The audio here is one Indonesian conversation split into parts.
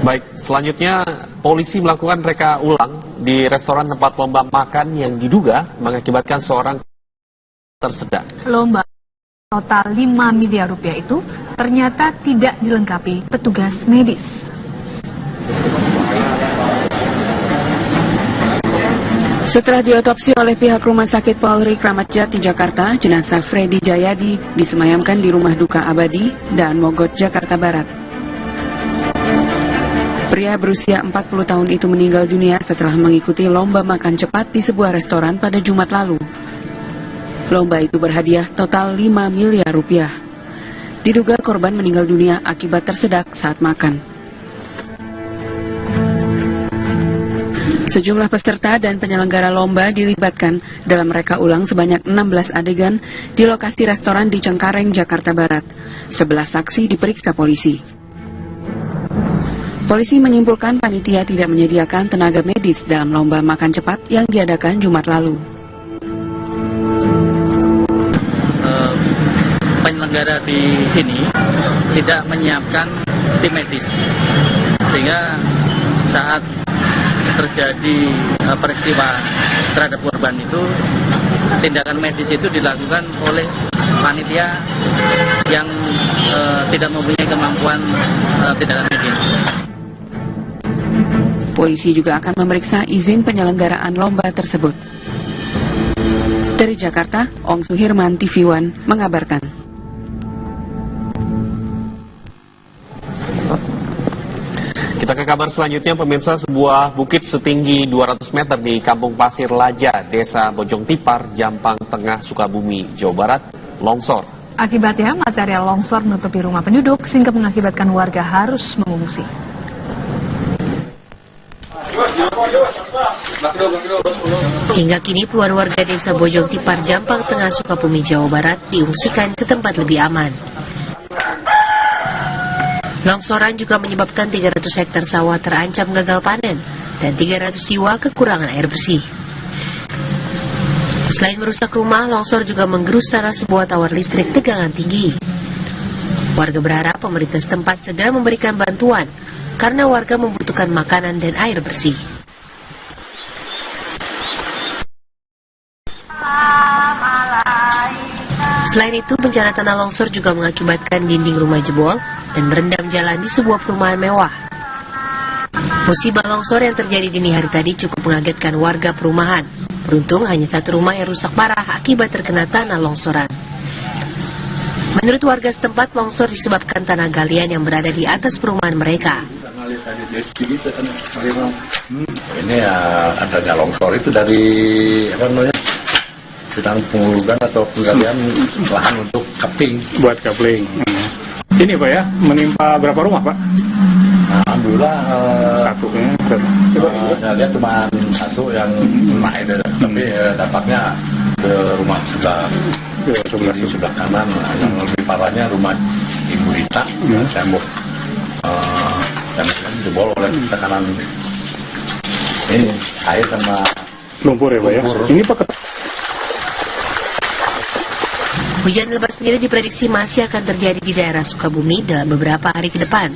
Baik, selanjutnya polisi melakukan reka ulang di restoran tempat lomba makan yang diduga mengakibatkan seorang tersedak. Lomba total 5 miliar rupiah itu ternyata tidak dilengkapi petugas medis. Setelah diotopsi oleh pihak Rumah Sakit Polri Kramat Jati Jakarta, jenazah Freddy Jayadi disemayamkan di Rumah Duka Abadi dan Mogot, Jakarta Barat. Pria berusia 40 tahun itu meninggal dunia setelah mengikuti lomba makan cepat di sebuah restoran pada Jumat lalu. Lomba itu berhadiah total 5 miliar rupiah. Diduga korban meninggal dunia akibat tersedak saat makan. Sejumlah peserta dan penyelenggara lomba dilibatkan dalam reka ulang sebanyak 16 adegan di lokasi restoran di Cengkareng, Jakarta Barat. 11 saksi diperiksa polisi. Polisi menyimpulkan panitia tidak menyediakan tenaga medis dalam lomba makan cepat yang diadakan Jumat lalu. Penyelenggara di sini tidak menyiapkan tim medis, sehingga saat terjadi peristiwa terhadap korban itu, tindakan medis itu dilakukan oleh panitia yang tidak mempunyai kemampuan tindakan medis. Polisi juga akan memeriksa izin penyelenggaraan lomba tersebut. Dari Jakarta, Om Suhirman, TV One, mengabarkan. Kita ke kabar selanjutnya, pemirsa. Sebuah bukit setinggi 200 meter di Kampung Pasir Laja, Desa Bojong Tipar, Jampang Tengah, Sukabumi, Jawa Barat, longsor. Akibatnya, material longsor menutupi rumah penduduk sehingga mengakibatkan warga harus mengungsi. Hingga kini puluhan warga Desa Bojong Tipar, Jampang Tengah, Sukabumi, Jawa Barat diungsikan ke tempat lebih aman. Longsoran juga menyebabkan 300 hektar sawah terancam gagal panen dan 300 jiwa kekurangan air bersih. Selain merusak rumah, longsor juga menggerus tanah sebuah tower listrik tegangan tinggi. Warga berharap pemerintah setempat segera memberikan bantuan karena warga membutuhkan makanan dan air bersih. Selain itu, bencana tanah longsor juga mengakibatkan dinding rumah jebol dan merendam jalan di sebuah perumahan mewah. Musibah longsor yang terjadi dini hari tadi cukup mengagetkan warga perumahan. Beruntung hanya satu rumah yang rusak parah akibat terkena tanah longsoran. Menurut warga setempat, longsor disebabkan tanah galian yang berada di atas perumahan mereka. Ini ya adanya longsor itu dari sedang pengurugan atau penggalian lahan untuk kapling. Buat kapling. Ini Pak ya, menimpa berapa rumah Pak? Alhamdulillah satu ya. Dia cuma satu yang kena itu, tapi dampaknya ke rumah sebelah kanan. Yang lebih parahnya rumah Ibu Rita, tembok yang jebol oleh tekanan ini air sama lumpur ya Pak ya. Ini Pak. Hujan lebat sendiri diprediksi masih akan terjadi di daerah Sukabumi dalam beberapa hari ke depan.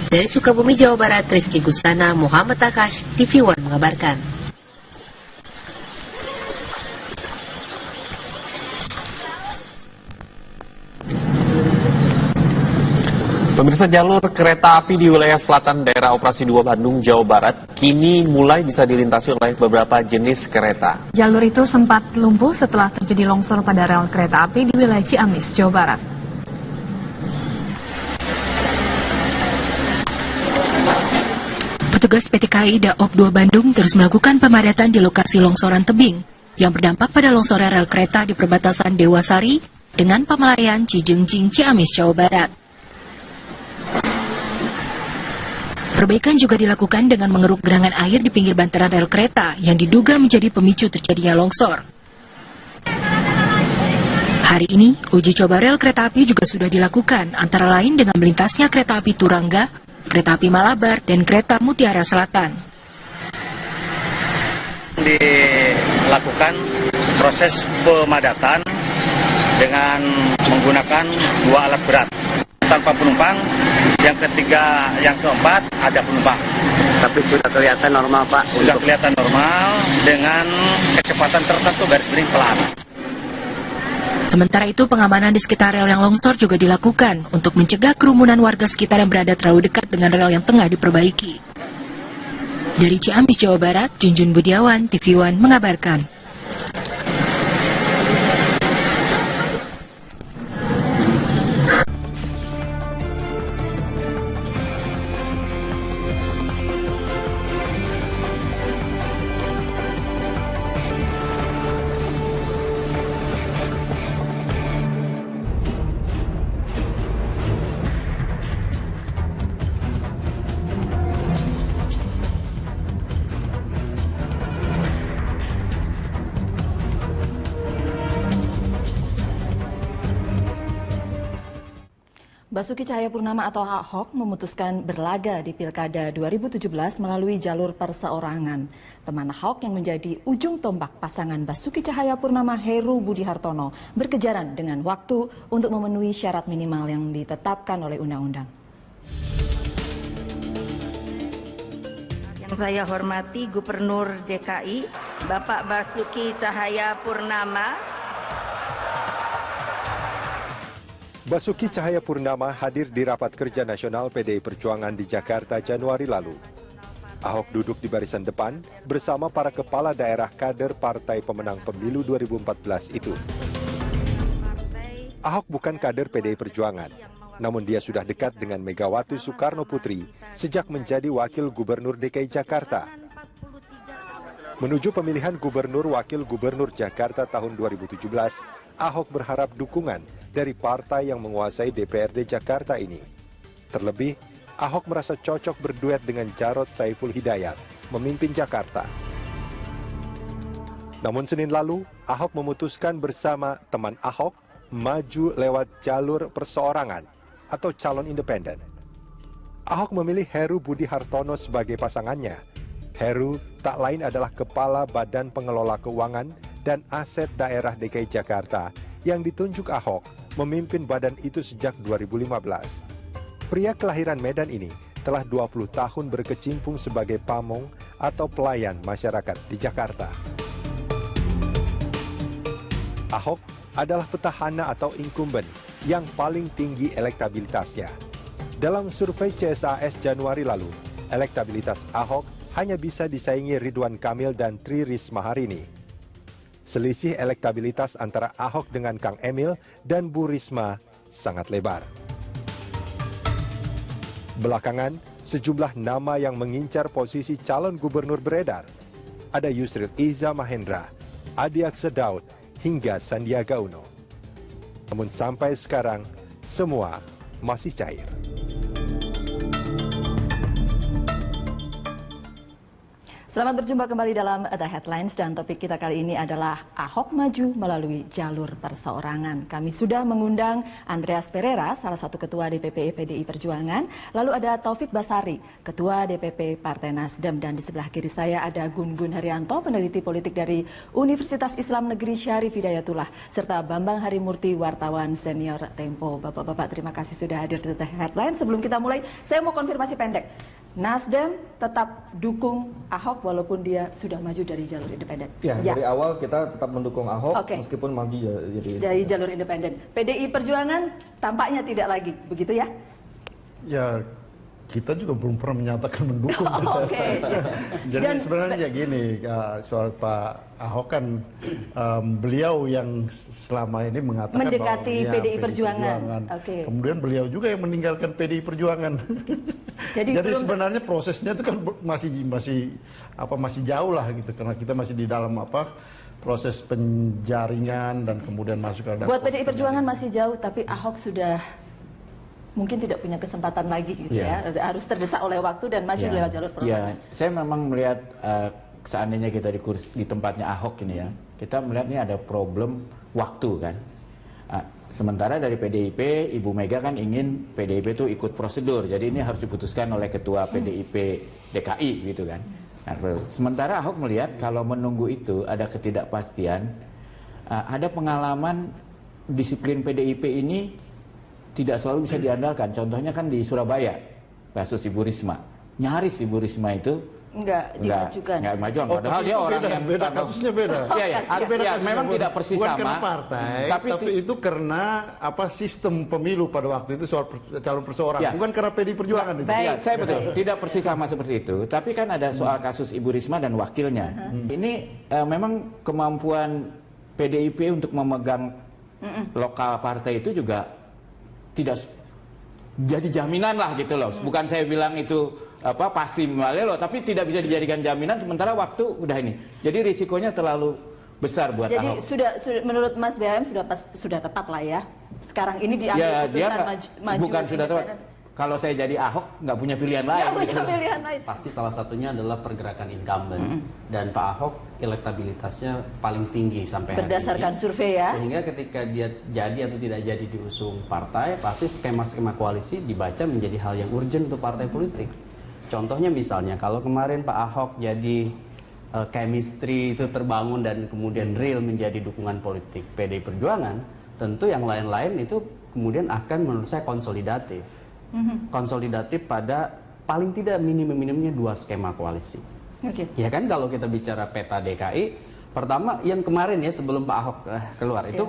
Dari Sukabumi, Jawa Barat, Rizky Gusana, Muhammad Akash, TV One mengabarkan. Pemirsa, jalur kereta api di wilayah selatan daerah operasi 2 Bandung, Jawa Barat, kini mulai bisa dilintasi oleh beberapa jenis kereta. Jalur itu sempat lumpuh setelah terjadi longsor pada rel kereta api di wilayah Ciamis, Jawa Barat. Petugas PT KAI Daop 2 Bandung terus melakukan pemadatan di lokasi longsoran tebing yang berdampak pada longsoran rel kereta di perbatasan Dewasari dengan Pamalayan Cijengjing, Ciamis, Jawa Barat. Perbaikan juga dilakukan dengan mengeruk gerangan air di pinggir bantaran rel kereta yang diduga menjadi pemicu terjadinya longsor. Hari ini, uji coba rel kereta api juga sudah dilakukan, antara lain dengan melintasnya kereta api Turangga, kereta api Malabar, dan kereta Mutiara Selatan. Dilakukan proses pemadatan dengan menggunakan 2 alat berat. tanpa penumpang, yang ketiga, yang keempat ada penumpang. Tapi sudah kelihatan normal, Pak? Sudah kelihatan normal dengan kecepatan tertentu, garis miring pelan. Sementara itu, pengamanan di sekitar rel yang longsor juga dilakukan untuk mencegah kerumunan warga sekitar yang berada terlalu dekat dengan rel yang tengah diperbaiki. Dari Ciamis, Jawa Barat, Junjun Budiawan, TV One mengabarkan. Basuki Cahayapurnama atau Ahok memutuskan berlaga di Pilkada 2017 melalui jalur perseorangan. Teman Ahok yang menjadi ujung tombak pasangan Basuki Cahayapurnama Heru Budi Hartono berkejaran dengan waktu untuk memenuhi syarat minimal yang ditetapkan oleh undang-undang. Yang saya hormati Gubernur DKI, Bapak Basuki Cahayapurnama. Basuki Cahayapurnama hadir di Rapat Kerja Nasional PDI Perjuangan di Jakarta Januari lalu. Ahok duduk di barisan depan bersama para kepala daerah kader partai pemenang pemilu 2014 itu. Ahok bukan kader PDI Perjuangan, namun dia sudah dekat dengan Megawati Soekarno Putri sejak menjadi Wakil Gubernur DKI Jakarta. Menuju pemilihan Gubernur Wakil Gubernur Jakarta tahun 2017, Ahok berharap dukungan dari partai yang menguasai DPRD Jakarta ini. Terlebih, Ahok merasa cocok berduet dengan Jarod Saiful Hidayat, memimpin Jakarta. Namun Senin lalu, Ahok memutuskan bersama teman Ahok maju lewat jalur perseorangan atau calon independen. Ahok memilih Heru Budi Hartono sebagai pasangannya. Heru tak lain adalah Kepala Badan Pengelola Keuangan dan Aset Daerah DKI Jakarta yang ditunjuk Ahok memimpin badan itu sejak 2015. Pria kelahiran Medan ini telah 20 tahun berkecimpung sebagai pamong atau pelayan masyarakat di Jakarta. Ahok adalah petahana atau incumbent yang paling tinggi elektabilitasnya. Dalam survei CSAS Januari lalu, elektabilitas Ahok hanya bisa disaingi Ridwan Kamil dan Tri Risma hari ini. Selisih elektabilitas antara Ahok dengan Kang Emil dan Bu Risma sangat lebar. Belakangan, sejumlah nama yang mengincar posisi calon gubernur beredar. Ada Yusril Iza Mahendra, Adi Aksa Daud, hingga Sandiaga Uno. Namun sampai sekarang, semua masih cair. Selamat berjumpa kembali dalam The Headlines dan topik kita kali ini adalah Ahok maju melalui jalur perseorangan. Kami sudah mengundang Andreas Pereira, salah satu ketua DPP PDI Perjuangan. Lalu ada Taufik Basari, ketua DPP Partai Nasdem. Dan di sebelah kiri saya ada Gun Gun Haryanto, peneliti politik dari Universitas Islam Negeri Syarif Hidayatullah. Serta Bambang Harimurti, wartawan senior Tempo. Bapak-bapak terima kasih sudah hadir di The Headlines. Sebelum kita mulai, saya mau konfirmasi pendek. Nasdem tetap dukung Ahok walaupun dia sudah maju dari jalur independen. Ya, dari awal kita tetap mendukung Ahok meskipun maju dari jalur independen. PDI Perjuangan tampaknya tidak lagi, begitu ya? Ya, kita juga belum pernah menyatakan mendukung. Jadi dan, sebenarnya gini, soal Pak Ahok kan beliau yang selama ini mengatakan mendekati bahwa PDI Perjuangan. Kemudian beliau juga yang meninggalkan PDI Perjuangan. Jadi sebenarnya prosesnya itu kan masih jauh lah gitu, karena kita masih di dalam proses penjaringan dan kemudian masuk ke dalam. Buat PDI Perjuangan masih jauh, tapi Ahok sudah mungkin tidak punya kesempatan lagi gitu ya. Harus terdesak oleh waktu dan maju lewat jalur perlawanan. Saya memang melihat seandainya kita di tempatnya Ahok ini ya, kita melihat ini ada problem waktu kan. Sementara dari PDIP, Ibu Mega kan ingin PDIP itu ikut prosedur, jadi ini harus diputuskan oleh Ketua PDIP DKI gitu kan. Nah, sementara Ahok melihat kalau menunggu itu ada ketidakpastian, ada pengalaman disiplin PDIP ini tidak selalu bisa diandalkan. Contohnya kan di Surabaya, kasus Ibu Risma. Nyaris Ibu Risma itu Enggak dimajukan. Enggak dimajukan. Padahal dia orang yang beda kasusnya beda. Iya, ya, memang tidak persis bukan sama. Bukan karena partai, tapi itu karena sistem pemilu pada waktu itu soal calon perseorangan, bukan karena PDI Perjuangan itu. Ya, saya betul, tidak persis sama seperti itu. Tapi kan ada soal kasus Ibu Risma dan wakilnya. Ini memang kemampuan PDIP untuk memegang lokal partai itu juga tidak jadi jaminan lah gitu loh. Bukan saya bilang itu pasti Malelo, tapi tidak bisa dijadikan jaminan sementara waktu udah ini. Jadi risikonya terlalu besar buat Ahok. Jadi sudah menurut Mas BHM sudah tepat lah ya. Sekarang ini diambil putusan maju. Bukan sudah tepat. Kalau saya jadi Ahok nggak punya pilihan lain. Pasti salah satunya adalah pergerakan incumbent dan Pak Ahok elektabilitasnya paling tinggi sampai hari ini. Berdasarkan survei ya. Sehingga ketika dia jadi atau tidak jadi diusung partai, pasti skema-skema koalisi dibaca menjadi hal yang urgent untuk partai politik. Contohnya misalnya kalau kemarin Pak Ahok jadi chemistry itu terbangun dan kemudian real menjadi dukungan politik PDI Perjuangan, tentu yang lain-lain itu kemudian akan menurut saya konsolidatif. Konsolidatif pada paling tidak minimum-minimumnya 2 skema koalisi. Ya kan kalau kita bicara peta DKI, pertama yang kemarin ya sebelum Pak Ahok keluar itu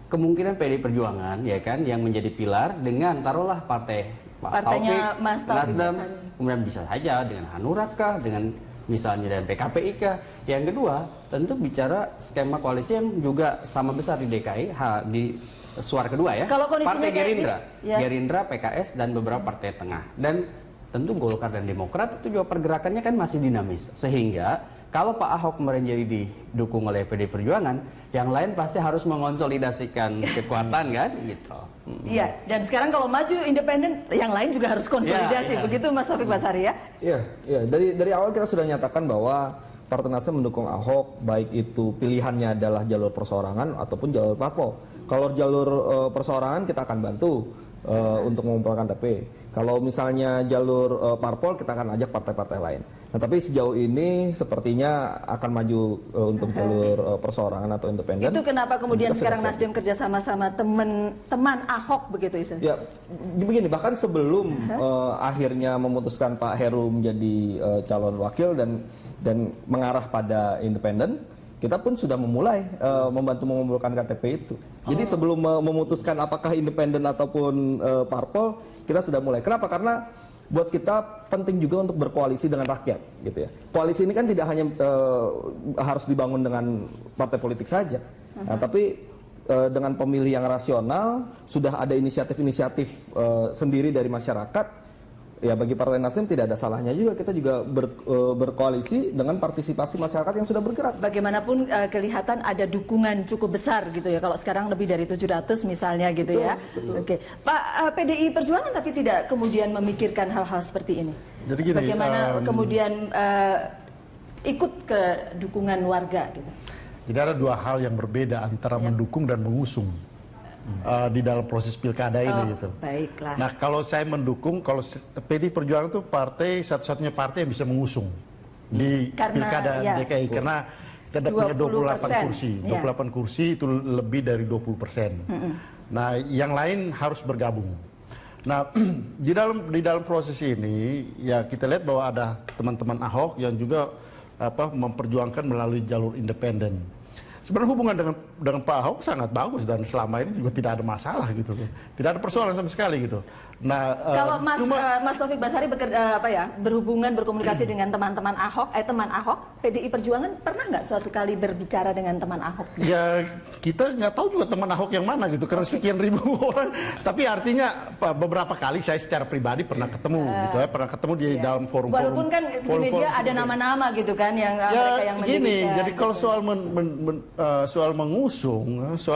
kemungkinan PDI Perjuangan ya kan yang menjadi pilar dengan taruhlah partainya Mas Nasdem, kemudian bisa saja dengan Hanura kah, dengan misalnya dan PKPI kah. Yang kedua tentu bicara skema koalisi yang juga sama besar di DKI di suara kedua ya. Kalau Partai Gerindra, ya. Gerindra, PKS dan beberapa partai tengah. Dan tentu Golkar dan Demokrat itu juga pergerakannya kan masih dinamis. Sehingga kalau Pak Ahok kemarin jadi didukung oleh PDI Perjuangan, yang lain pasti harus mengonsolidasikan kekuatan kan gitu. Iya, dan sekarang kalau maju independen, yang lain juga harus konsolidasi. Begitu Mas Taufik Basari ya? Iya. Dari awal kita sudah nyatakan bahwa Partai Nasdem mendukung Ahok, baik itu pilihannya adalah jalur perseorangan ataupun jalur parpol. Kalau jalur perseorangan kita akan bantu untuk mengumpulkan KTP. Kalau misalnya jalur parpol kita akan ajak partai-partai lain. Nah tapi sejauh ini sepertinya akan maju untuk jalur perseorangan atau independen. Itu kenapa kemudian sekarang Nasdem kerja sama-sama teman Ahok begitu Isa? Ya begini, bahkan sebelum akhirnya memutuskan Pak Heru menjadi calon wakil dan mengarah pada independen, kita pun sudah memulai membantu mengumpulkan KTP itu. Jadi sebelum memutuskan apakah independen ataupun parpol, kita sudah mulai. Kenapa? Karena buat kita penting juga untuk berkoalisi dengan rakyat, gitu ya. Koalisi ini kan tidak hanya harus dibangun dengan partai politik saja, tapi dengan pemilih yang rasional, sudah ada inisiatif-inisiatif sendiri dari masyarakat. Ya bagi Partai Nasdem tidak ada salahnya juga kita juga berkoalisi dengan partisipasi masyarakat yang sudah bergerak. Bagaimanapun kelihatan ada dukungan cukup besar gitu ya. Kalau sekarang lebih dari 700 misalnya gitu ya. Oke. Pak, PDI Perjuangan tapi tidak kemudian memikirkan hal-hal seperti ini. Jadi gini, bagaimana kemudian ikut ke dukungan warga gitu. Jadi ada 2 hal yang berbeda antara mendukung dan mengusung. Di dalam proses pilkada ini gitu. Baiklah. Nah kalau saya mendukung, kalau PDI Perjuangan itu partai satu-satunya partai yang bisa mengusung di pilkada DKI karena kita punya 28 kursi, 28 kursi itu lebih dari 20%. Nah yang lain harus bergabung. Nah di dalam proses ini ya kita lihat bahwa ada teman-teman Ahok yang juga memperjuangkan melalui jalur independen. Sebenarnya hubungan dengan Pak Ahok sangat bagus dan selama ini juga tidak ada masalah gitu, tidak ada persoalan sama sekali gitu. Nah, kalau Mas Taufik Basari berhubungan berkomunikasi dengan teman-teman Ahok, teman Ahok, PDI Perjuangan pernah nggak suatu kali berbicara dengan teman Ahok? Ya kita nggak tahu juga teman Ahok yang mana gitu, karena sekian ribu orang. Tapi artinya beberapa kali saya secara pribadi pernah ketemu gitu ya, pernah ketemu di dalam forum. Walaupun kan di media ada nama-nama gitu kan yang mereka yang gini. Jadi kalau soal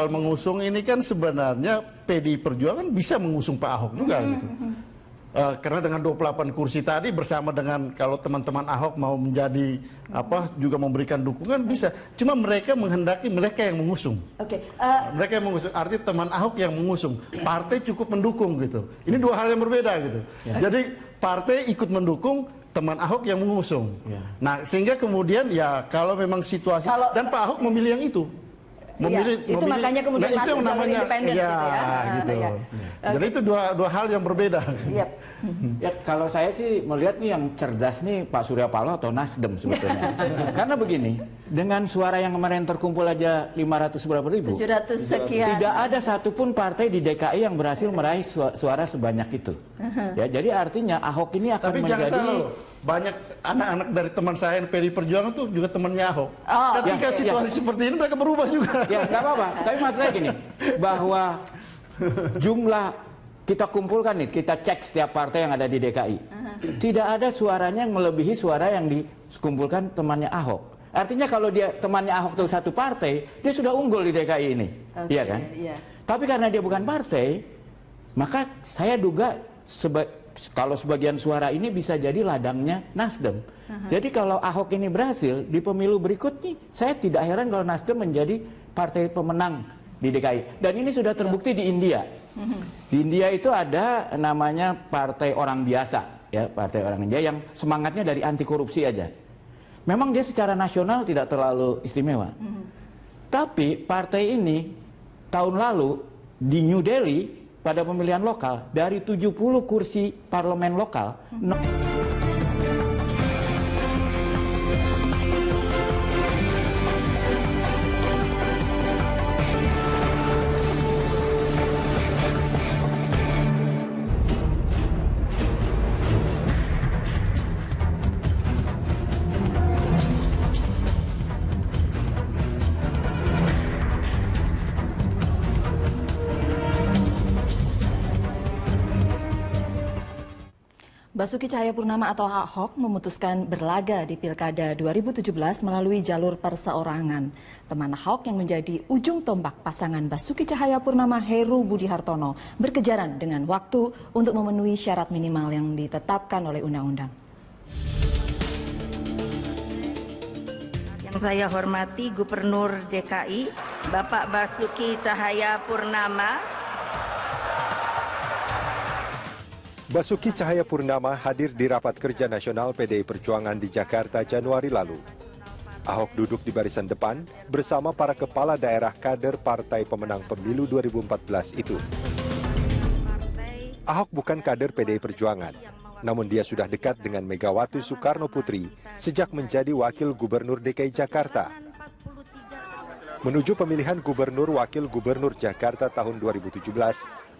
mengusung ini kan sebenarnya PDI Perjuangan bisa mengusung Pak Ahok juga gitu. Karena dengan 28 kursi tadi bersama dengan kalau teman-teman Ahok mau menjadi juga memberikan dukungan bisa. Cuma mereka menghendaki mereka yang mengusung. Mereka yang mengusung, artinya teman Ahok yang mengusung. Partai cukup mendukung gitu. Ini 2 hal yang berbeda gitu. Jadi partai ikut mendukung, teman Ahok yang mengusung. Nah, sehingga kemudian ya kalau memang situasi dan Pak Ahok memilih yang itu. Itu makanya kemudian masuk jalur independen gitu ya. Jadi itu dua hal yang berbeda. Yep. Ya kalau saya sih melihat nih yang cerdas nih Pak Surya Paloh atau Nasdem sebetulnya. Karena begini, dengan suara yang kemarin terkumpul aja 500 berapa ribu, 700 sekian. tidak ada satupun partai di DKI yang berhasil meraih suara sebanyak itu. Ya, jadi artinya Ahok ini akan Tapi menjadi... jangan salah loh, banyak anak-anak dari teman saya yang PDI Perjuangan tuh juga temannya Ahok. Ketika situasi seperti ini mereka berubah juga. Ya nggak apa-apa, tapi maksud saya gini, bahwa jumlah kita kumpulkan nih, kita cek setiap partai yang ada di DKI. Tidak ada suaranya yang melebihi suara yang dikumpulkan temannya Ahok. Artinya kalau dia temannya Ahok itu satu partai, dia sudah unggul di DKI ini. Iya kan? Tapi karena dia bukan partai, maka saya duga kalau sebagian suara ini bisa jadi ladangnya Nasdem. Jadi kalau Ahok ini berhasil di pemilu berikutnya, saya tidak heran kalau Nasdem menjadi partai pemenang di DKI. Dan ini sudah terbukti di India. Di India itu ada namanya partai orang biasa, ya, partai orang India yang semangatnya dari anti korupsi aja. Memang dia secara nasional tidak terlalu istimewa. Tapi partai ini tahun lalu di New Delhi pada pemilihan lokal dari 70 kursi parlemen lokal Basuki Cahayapurnama atau Ahok memutuskan berlaga di Pilkada 2017 melalui jalur perseorangan. Teman Ahok yang menjadi ujung tombak pasangan Basuki Cahayapurnama Heru Budi Hartono berkejaran dengan waktu untuk memenuhi syarat minimal yang ditetapkan oleh undang-undang. Yang saya hormati Gubernur DKI, Bapak Basuki Cahayapurnama. Basuki Cahayapurnama hadir di Rapat Kerja Nasional PDI Perjuangan di Jakarta Januari lalu. Ahok duduk di barisan depan bersama para kepala daerah kader partai pemenang pemilu 2014 itu. Ahok bukan kader PDI Perjuangan, namun dia sudah dekat dengan Megawati Soekarno Putri sejak menjadi Wakil Gubernur DKI Jakarta. Menuju pemilihan Gubernur Wakil Gubernur Jakarta tahun 2017,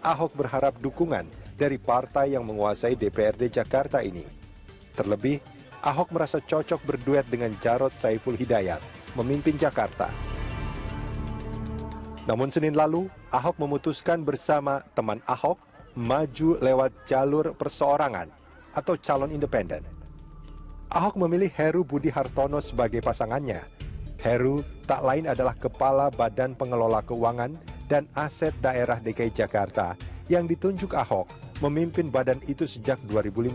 Ahok berharap dukungan dari partai yang menguasai DPRD Jakarta ini. Terlebih, Ahok merasa cocok berduet dengan Jarod Saiful Hidayat, memimpin Jakarta. Namun Senin lalu, Ahok memutuskan bersama teman Ahok maju lewat jalur perseorangan atau calon independen. Ahok memilih Heru Budi Hartono sebagai pasangannya. Heru tak lain adalah Kepala Badan Pengelola Keuangan dan Aset Daerah DKI Jakarta yang ditunjuk Ahok memimpin badan itu sejak 2015.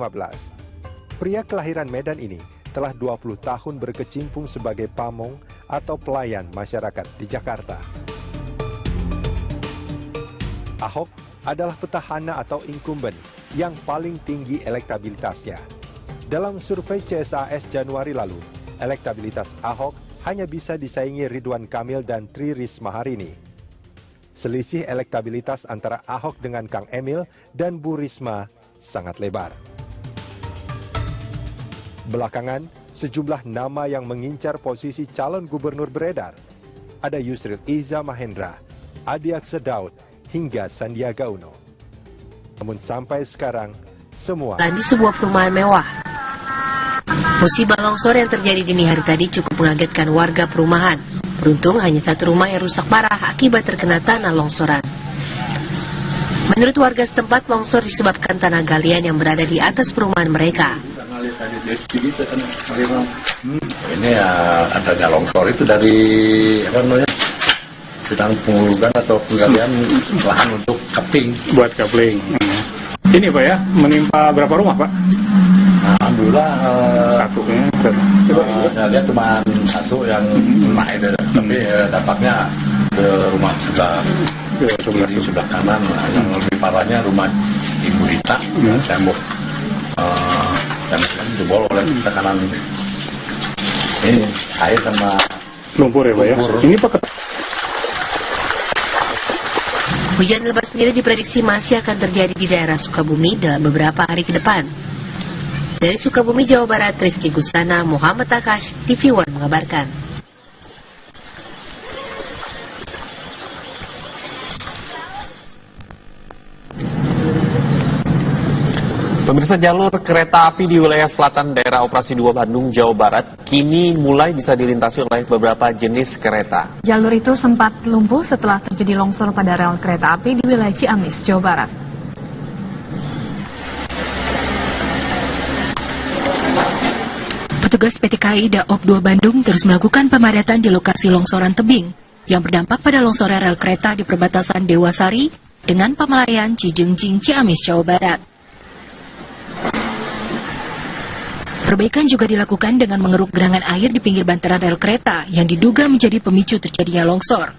Pria kelahiran Medan ini telah 20 tahun berkecimpung sebagai pamong atau pelayan masyarakat di Jakarta. Ahok adalah petahana atau incumbent yang paling tinggi elektabilitasnya. Dalam survei CSAS Januari lalu, elektabilitas Ahok hanya bisa disaingi Ridwan Kamil dan Tri Risma hari ini. Selisih elektabilitas antara Ahok dengan Kang Emil dan Bu Risma sangat lebar. Belakangan, sejumlah nama yang mengincar posisi calon gubernur beredar. Ada Yusril Iza Mahendra, Adi Aksa Daud, hingga Sandiaga Uno. Namun sampai sekarang, semua di sebuah perumahan mewah. Musibah longsor yang terjadi dini hari tadi cukup mengagetkan warga perumahan. Beruntung hanya satu rumah yang rusak parah akibat terkena tanah longsoran. Menurut warga setempat, longsor disebabkan tanah galian yang berada di atas perumahan mereka. Ini ya adanya longsor itu dari apa namanya, sedang penguluran atau penggalian lahan untuk kapling. Buat kapling. Ini Pak ya, menimpa berapa rumah Pak? Alhamdulillah satu dia cuma satu yang kena itu, tapi dampaknya ke rumah sebelah kiri, sebelah kanan. Yang lebih parahnya rumah Ibu Rita, tembok yang jebol oleh tekanan ini air sama lumpur ya Pak ya. Ini Pak Hujan lebat sendiri diprediksi masih akan terjadi di daerah Sukabumi dalam beberapa hari ke depan. Dari Sukabumi, Jawa Barat, Rizky Gusana, Muhammad Akash, TV One mengabarkan. Pemirsa, jalur kereta api di wilayah selatan daerah Operasi 2 Bandung, Jawa Barat kini mulai bisa dilintasi oleh beberapa jenis kereta. Jalur itu sempat lumpuh setelah terjadi longsor pada rel kereta api di wilayah Ciamis, Jawa Barat. Petugas PT KAI Daop 2 Bandung terus melakukan pemadatan di lokasi longsoran tebing yang berdampak pada longsoran rel kereta di perbatasan Dewasari dengan Pamalayan Cijengjing, Ciamis, Jawa Barat. Perbaikan juga dilakukan dengan mengeruk gerangan air di pinggir bantaran rel kereta yang diduga menjadi pemicu terjadinya longsor.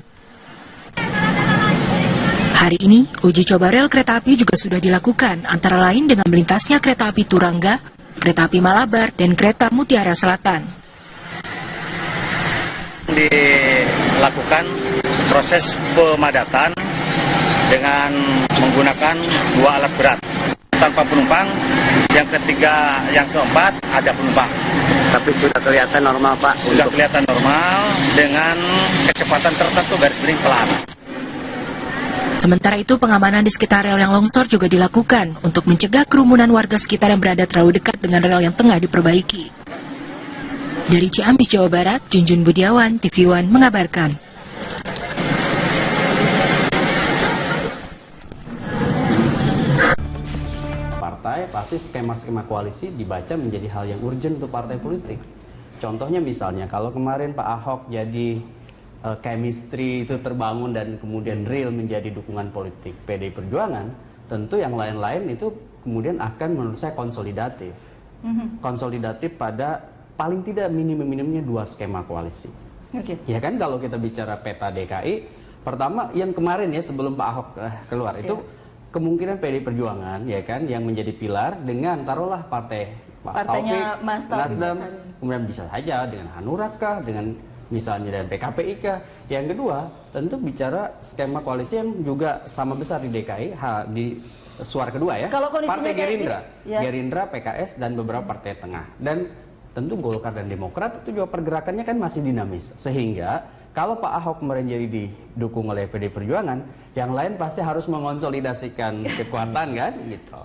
Hari ini, uji coba rel kereta api juga sudah dilakukan, antara lain dengan melintasnya kereta api Turangga, kereta api Malabar, dan kereta Mutiara Selatan. Dilakukan proses pemadatan dengan menggunakan 2 alat berat tanpa penumpang. Yang ketiga, yang keempat ada penumpang. Tapi sudah kelihatan normal, Pak? Sudah kelihatan normal dengan kecepatan tertentu, garis miring pelan. Sementara itu, pengamanan di sekitar rel yang longsor juga dilakukan untuk mencegah kerumunan warga sekitar yang berada terlalu dekat dengan rel yang tengah diperbaiki. Dari Ciamis, Jawa Barat, Junjun Budiawan, TV One mengabarkan. Pasti skema-skema koalisi dibaca menjadi hal yang urgent untuk partai politik. Contohnya misalnya kalau kemarin Pak Ahok jadi chemistry itu terbangun dan kemudian real menjadi dukungan politik PDI Perjuangan, tentu yang lain-lain itu kemudian akan menurut saya konsolidatif. Konsolidatif pada paling tidak minimum-minimumnya 2 skema koalisi. Ya kan, kalau kita bicara peta DKI, pertama yang kemarin ya sebelum Pak Ahok keluar itu kemungkinan PDI Perjuangan ya kan yang menjadi pilar dengan taruhlah partainya Mas Nasdem, kemudian bisa saja dengan Hanura kah, dengan misalnya dengan PKPI kah. Yang kedua tentu bicara skema koalisi yang juga sama besar di DKI di suara kedua ya. Kalau Partai Gerindra, ya. Gerindra, PKS dan beberapa partai tengah, dan tentu Golkar dan Demokrat itu juga pergerakannya kan masih dinamis, sehingga kalau Pak Ahok kemarin jadi didukung oleh PDI Perjuangan, yang lain pasti harus mengonsolidasikan kekuatan kan, gitu.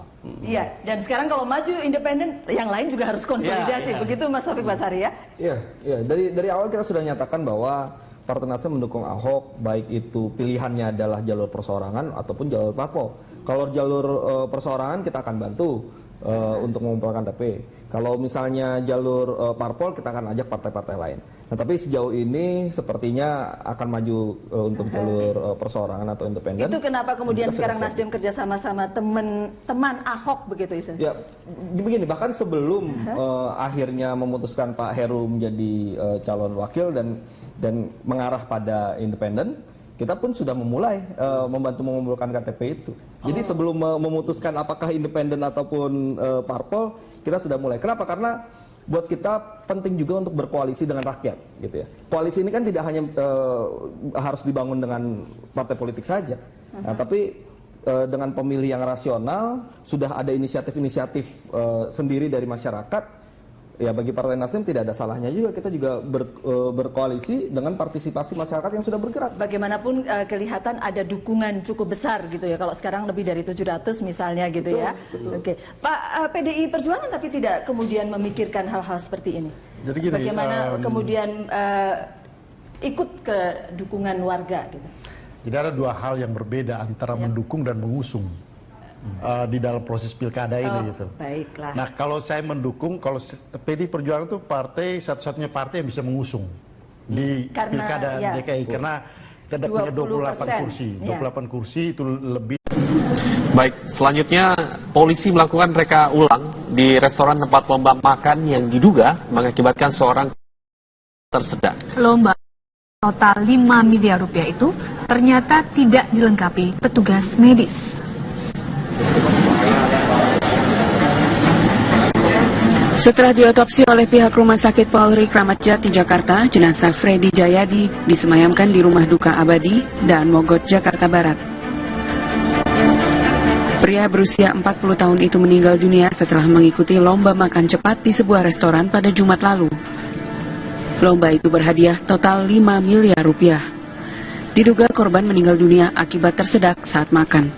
Iya, dan sekarang kalau maju independen, yang lain juga harus konsolidasi, begitu Mas Taufik Basari ya? Iya. Dari awal kita sudah nyatakan bahwa Partai Nasdem mendukung Ahok, baik itu pilihannya adalah jalur perseorangan ataupun jalur parpol. Kalau jalur perseorangan kita akan bantu untuk mengumpulkan KTP. Kalau misalnya jalur parpol, kita akan ajak partai-partai lain. Nah, tapi sejauh ini sepertinya akan maju untuk jalur perseorangan atau independen. Itu kenapa kemudian sekarang Nasdem kerja sama-sama teman Ahok begitu istilahnya? Ya, begini, bahkan sebelum akhirnya memutuskan Pak Heru menjadi calon wakil dan mengarah pada independen, kita pun sudah memulai membantu mengumpulkan KTP itu. Jadi sebelum memutuskan apakah independen ataupun parpol, kita sudah mulai. Kenapa? Karena buat kita penting juga untuk berkoalisi dengan rakyat, gitu ya. Koalisi ini kan tidak hanya harus dibangun dengan partai politik saja, tapi dengan pemilih yang rasional, sudah ada inisiatif-inisiatif sendiri dari masyarakat. Ya, bagi Partai Nasdem tidak ada salahnya juga kita juga berkoalisi dengan partisipasi masyarakat yang sudah bergerak. Bagaimanapun kelihatan ada dukungan cukup besar gitu ya, kalau sekarang lebih dari 700 misalnya gitu. Betul, ya. Betul. Oke, Pak, PDI Perjuangan tapi tidak kemudian memikirkan hal-hal seperti ini. Jadi gini, bagaimana kemudian ikut ke dukungan warga gitu. Jadi ada 2 hal yang berbeda antara mendukung dan mengusung. Di dalam proses pilkada ini gitu. Baiklah. Nah, kalau saya mendukung, kalau PDI Perjuangan itu partai satu-satunya partai yang bisa mengusung di pilkada DKI karena kita punya 28 kursi. 28 kursi itu lebih. Baik, selanjutnya polisi melakukan reka ulang di restoran tempat lomba makan yang diduga mengakibatkan seorang tersedak. Lomba total 5 miliar rupiah itu ternyata tidak dilengkapi petugas medis. Setelah diotopsi oleh pihak Rumah Sakit Polri Kramat Jati Jakarta, jenazah Freddy Jayadi disemayamkan di Rumah Duka Abadi dan Mogot, Jakarta Barat. Pria berusia 40 tahun itu meninggal dunia setelah mengikuti lomba makan cepat di sebuah restoran pada Jumat lalu. Lomba itu berhadiah total 5 miliar rupiah. Diduga korban meninggal dunia akibat tersedak saat makan.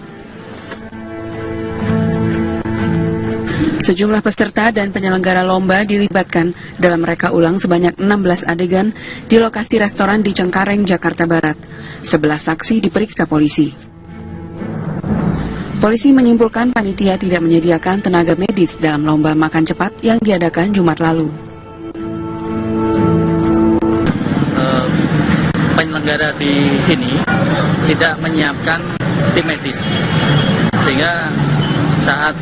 Sejumlah peserta dan penyelenggara lomba dilibatkan dalam reka ulang sebanyak 16 adegan di lokasi restoran di Cengkareng, Jakarta Barat. 11 saksi diperiksa polisi. Polisi menyimpulkan panitia tidak menyediakan tenaga medis dalam lomba makan cepat yang diadakan Jumat lalu. Penyelenggara di sini tidak menyiapkan tim medis, sehingga saat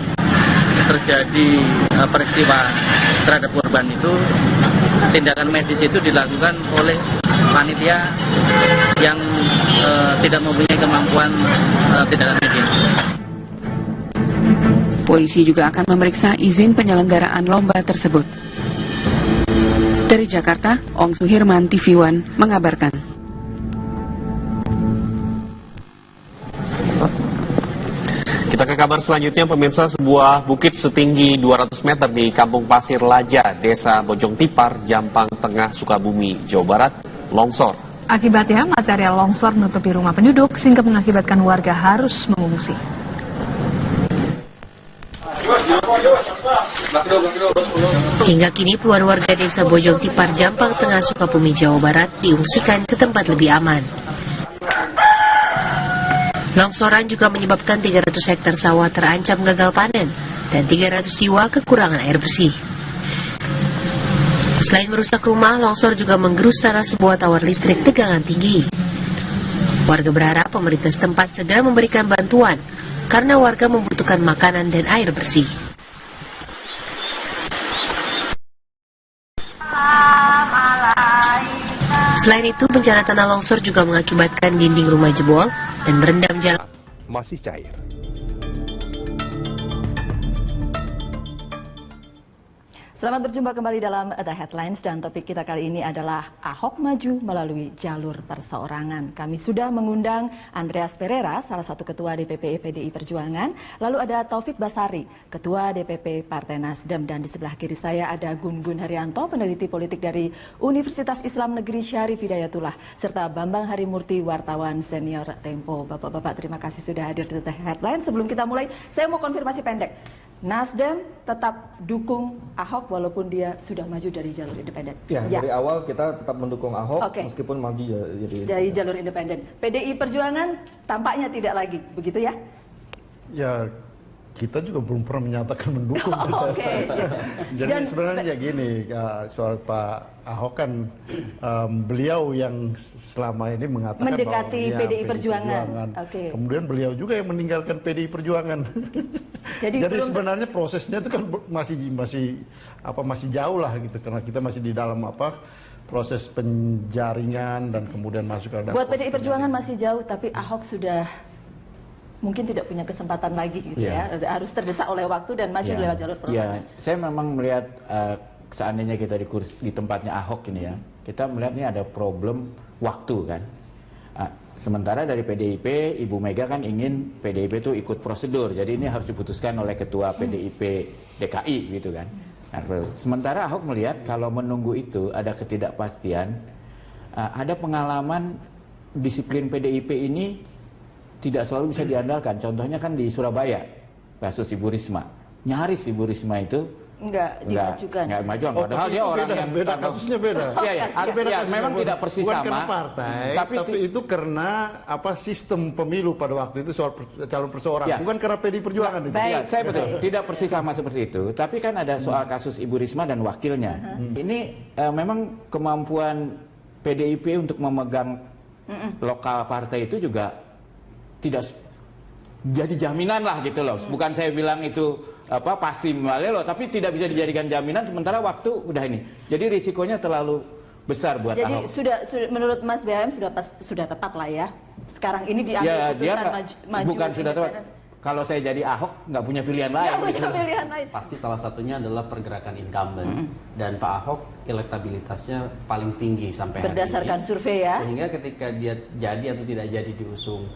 terjadi peristiwa terhadap korban itu, tindakan medis itu dilakukan oleh panitia yang tidak mempunyai kemampuan tindakan medis. Polisi juga akan memeriksa izin penyelenggaraan lomba tersebut. Dari Jakarta, Ong Suhirman, TV One, mengabarkan. Kita ke kabar selanjutnya, pemirsa. Sebuah bukit setinggi 200 meter di Kampung Pasir Laja, Desa Bojong Tipar, Jampang Tengah, Sukabumi, Jawa Barat, longsor. Akibatnya, material longsor menutupi rumah penduduk sehingga mengakibatkan warga harus mengungsi. Hingga kini puluhan warga Desa Bojong Tipar, Jampang Tengah, Sukabumi, Jawa Barat diungsikan ke tempat lebih aman. Longsoran juga menyebabkan 300 hektar sawah terancam gagal panen dan 300 jiwa kekurangan air bersih. Selain merusak rumah, longsor juga menggerus tanah sebuah tower listrik tegangan tinggi. Warga berharap pemerintah setempat segera memberikan bantuan karena warga membutuhkan makanan dan air bersih. Selain itu, bencana tanah longsor juga mengakibatkan dinding rumah jebol dan merendam jalan. Masih cair. Selamat berjumpa kembali dalam The Headlines, dan topik kita kali ini adalah Ahok maju melalui jalur perseorangan. Kami sudah mengundang Andreas Pereira, salah satu ketua DPP PDI Perjuangan. Lalu ada Taufik Basari, ketua DPP Partai Nasdem, dan di sebelah kiri saya ada Gun-Gun Haryanto, peneliti politik dari Universitas Islam Negeri Syarif Hidayatullah, serta Bambang Harimurti, wartawan senior Tempo. Bapak-bapak, terima kasih sudah hadir di The Headlines. Sebelum kita mulai, saya mau konfirmasi pendek. Nasdem tetap dukung Ahok walaupun dia sudah maju dari jalur independen. Ya, dari awal kita tetap mendukung Ahok meskipun maju dari jalur independen. PDI Perjuangan tampaknya tidak lagi, begitu ya? Ya, kita juga belum pernah menyatakan mendukung. Jadi dan sebenarnya gini, soal Pak Ahok kan beliau yang selama ini mengatakan mendekati bahwa PDI Perjuangan. Kemudian beliau juga yang meninggalkan PDI Perjuangan. Jadi sebenarnya prosesnya itu kan masih jauh lah gitu, karena kita masih di dalam proses penjaringan dan kemudian masuk ke dalam. Buat PDI Perjuangan masih jauh, tapi Ahok sudah mungkin tidak punya kesempatan lagi gitu ya. Harus terdesak oleh waktu dan maju lewat jalur perlawanan. Saya memang melihat seandainya kita di tempatnya Ahok ini ya, kita melihat ini ada problem waktu kan. Sementara dari PDIP, Ibu Mega kan ingin PDIP itu ikut prosedur, jadi ini harus diputuskan oleh Ketua PDIP DKI gitu kan. Nah, sementara Ahok melihat kalau menunggu itu ada ketidakpastian, ada pengalaman disiplin PDIP ini tidak selalu bisa diandalkan. Contohnya kan di Surabaya, kasus Ibu Risma. Nyaris Ibu Risma itu Enggak maju, padahal dia orang yang beda kasusnya beda. Iya, memang tidak persis bukan sama. Karena partai, tapi itu karena sistem pemilu pada waktu itu soal calon perseorangan, bukan karena PDI Perjuangan. Baik, saya betul, tidak persis sama seperti itu. Tapi kan ada soal kasus Ibu Risma dan wakilnya. Ini memang kemampuan PDIP untuk memegang lokal partai itu juga tidak jadi jaminan lah gitu loh. Bukan saya bilang itu pasti Malelo, tapi tidak bisa dijadikan jaminan sementara waktu udah ini. Jadi risikonya terlalu besar buat Ahok. Jadi sudah menurut Mas BHM sudah tepat lah ya. Sekarang ini diambil putusan maju. Bukan sudah tepat. Kalau saya jadi Ahok nggak punya pilihan lain. Pasti salah satunya adalah pergerakan incumbent dan Pak Ahok elektabilitasnya paling tinggi sampai hari ini. Berdasarkan survei ya. Sehingga ketika dia jadi atau tidak jadi diusung